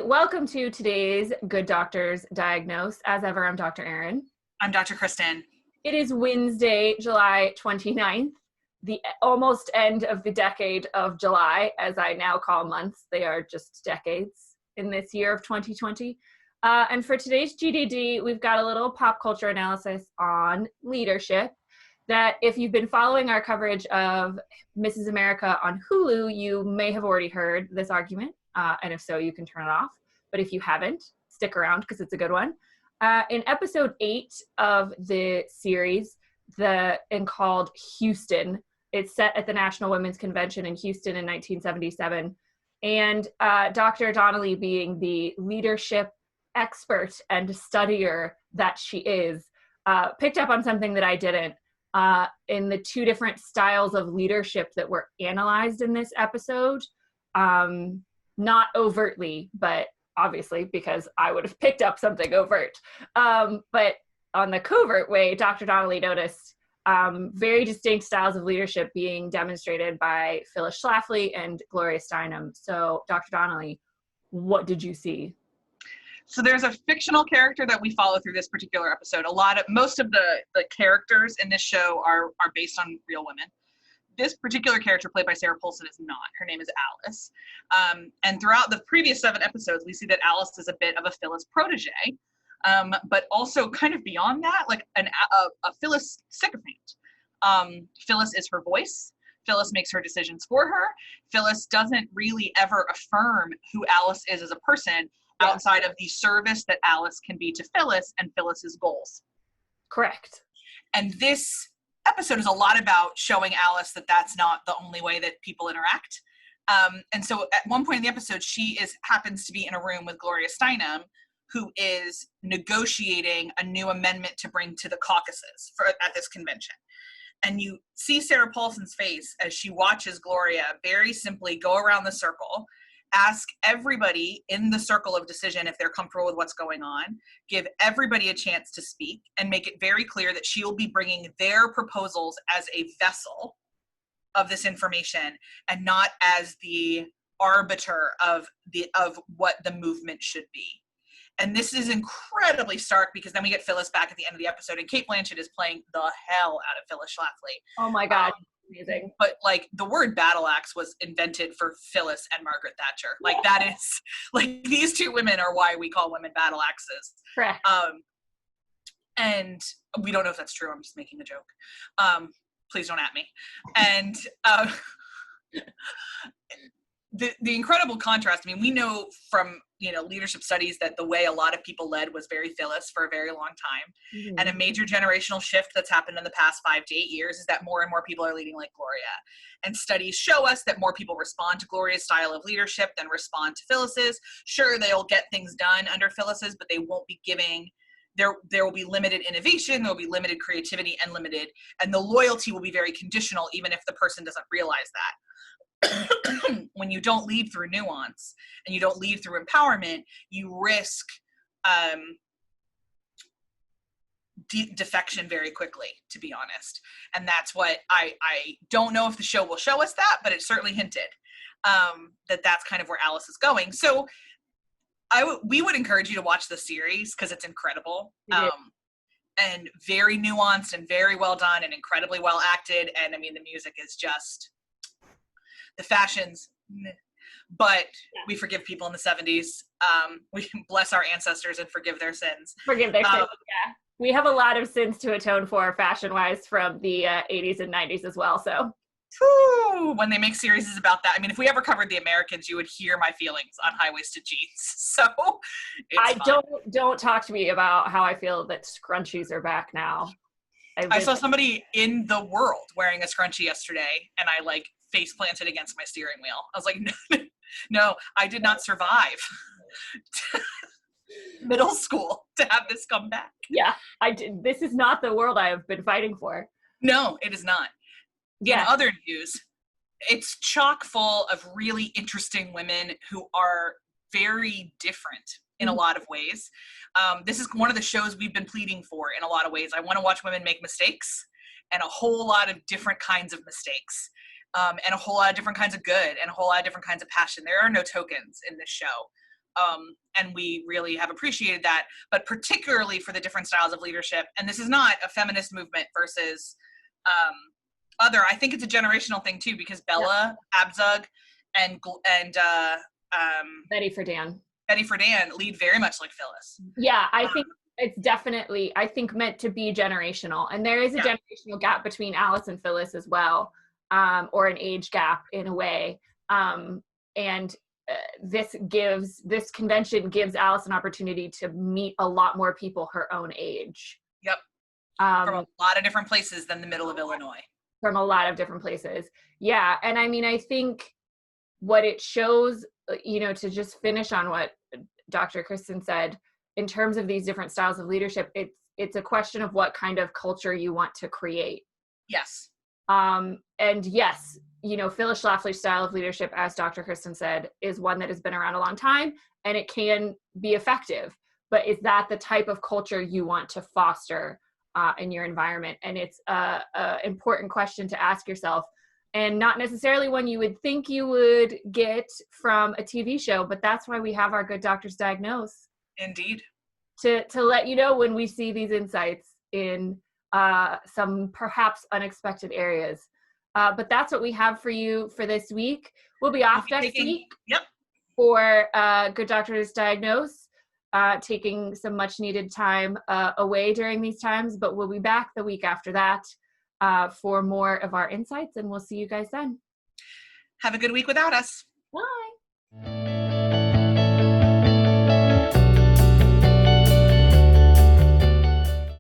Welcome to today's Good Doctors Diagnose. As ever, I'm Dr. Erin. I'm Dr. Kristen. It is Wednesday, July 29th, the almost end of the decade of July, as I now call months. They are just decades in this year of 2020. And for today's GDD, we've got a little pop culture analysis on leadership that if you've been following our coverage of Mrs. America on Hulu, you may have already heard this argument. And if so, you can turn it off. But if you haven't, stick around because it's a good one. In episode 8 of the series, and called Houston, it's set at the National Women's Convention in Houston in 1977. And Dr. Donnelly, being the leadership expert and studier that she is, picked up on something that I didn't. In the two different styles of leadership that were analyzed in this episode. Not overtly, but obviously because I would have picked up something overt. But on the covert way, Dr. Donnelly noticed very distinct styles of leadership being demonstrated by Phyllis Schlafly and Gloria Steinem. So Dr. Donnelly, what did you see? So there's a fictional character that we follow through this particular episode. Most of the characters in this show are based on real women. This particular character, played by Sarah Paulson, is not. Her name is Alice. And throughout the previous 7 episodes, we see that Alice is a bit of a Phyllis protege, but also kind of beyond that, like a Phyllis sycophant. Phyllis is her voice. Phyllis makes her decisions for her. Phyllis doesn't really ever affirm who Alice is as a person outside of the service that Alice can be to Phyllis and Phyllis's goals. Correct. And this episode is a lot about showing Alice that that's not the only way that people interact. And so at one point in the episode, she happens to be in a room with Gloria Steinem, who is negotiating a new amendment to bring to the caucuses at this convention. And you see Sarah Paulson's face as she watches Gloria very simply go around the circle, ask everybody in the circle of decision if they're comfortable with what's going on, give everybody a chance to speak, and make it very clear that she'll be bringing their proposals as a vessel of this information and not as the arbiter of what the movement should be. And this is incredibly stark because then we get Phyllis back at the end of the episode, and Cate Blanchett is playing the hell out of Phyllis Schlafly. Oh my God. Amazing. But like the word battle axe was invented for Phyllis and Margaret Thatcher. Like that is like these two women are why we call women battle axes. Correct. And we don't know if that's true. I'm just making a joke. Please don't at me. And the incredible contrast. I mean, we know from leadership studies that the way a lot of people led was very Phyllis for a very long time. Mm-hmm. And a major generational shift that's happened in the past 5 to 8 years is that more and more people are leading like Gloria. And studies show us that more people respond to Gloria's style of leadership than respond to Phyllis's. Sure, they'll get things done under Phyllis's, but they won't be giving. There will be limited innovation, there will be limited creativity and the loyalty will be very conditional even if the person doesn't realize that. When you don't lead through nuance and you don't lead through empowerment, you risk defection very quickly, to be honest. And that's what I don't know if the show will show us that, but it certainly hinted that's kind of where Alice is going. So we would encourage you to watch the series because it's incredible. And very nuanced and very well done and incredibly well acted. And I mean, the music is just the fashions, but we forgive people in the 70s. We bless our ancestors and forgive their sins. Forgive their sins, yeah. We have a lot of sins to atone for fashion-wise from the 80s and 90s as well, so. Whew, when they make series about that. I mean, if we ever covered The Americans, you would hear my feelings on high-waisted jeans. So it's fun. Don't talk to me about how I feel that scrunchies are back now. I saw somebody in the world wearing a scrunchie yesterday, and I face planted against my steering wheel. I was like, no, I did not survive middle school to have this come back. Yeah, I did. This is not the world I have been fighting for. No, it is not. Yeah. In other news, it's chock full of really interesting women who are very different in a lot of ways. This is one of the shows we've been pleading for in a lot of ways. I want to watch women make mistakes and a whole lot of different kinds of mistakes. And a whole lot of different kinds of good and a whole lot of different kinds of passion. There are no tokens in this show. And we really have appreciated that, but particularly for the different styles of leadership. And this is not a feminist movement versus other. I think it's a generational thing too, because Bella Abzug and Betty Friedan lead very much like Phyllis. Yeah, I think it's definitely, meant to be generational. And there is a generational gap between Alice and Phyllis as well, or an age gap in a way. This convention gives Alice an opportunity to meet a lot more people her own age. Yep. From a lot of different places than the middle of Illinois. From a lot of different places. Yeah. And I mean, I think what it shows, to just finish on what Dr. Kristen said, in terms of these different styles of leadership, it's a question of what kind of culture you want to create. Yes. And yes, Phyllis Schlafly's style of leadership, as Dr. Kristen said, is one that has been around a long time, and it can be effective. But is that the type of culture you want to foster in your environment? And it's a important question to ask yourself, and not necessarily one you would think you would get from a TV show, but that's why we have our Good Doctors Diagnose. Indeed. To let you know when we see these insights in some perhaps unexpected areas. But that's what we have for you for this week. We'll be off next week for Good Doctors Diagnose, taking some much needed time away during these times, but we'll be back the week after that for more of our insights, and we'll see you guys then. Have a good week without us. Bye.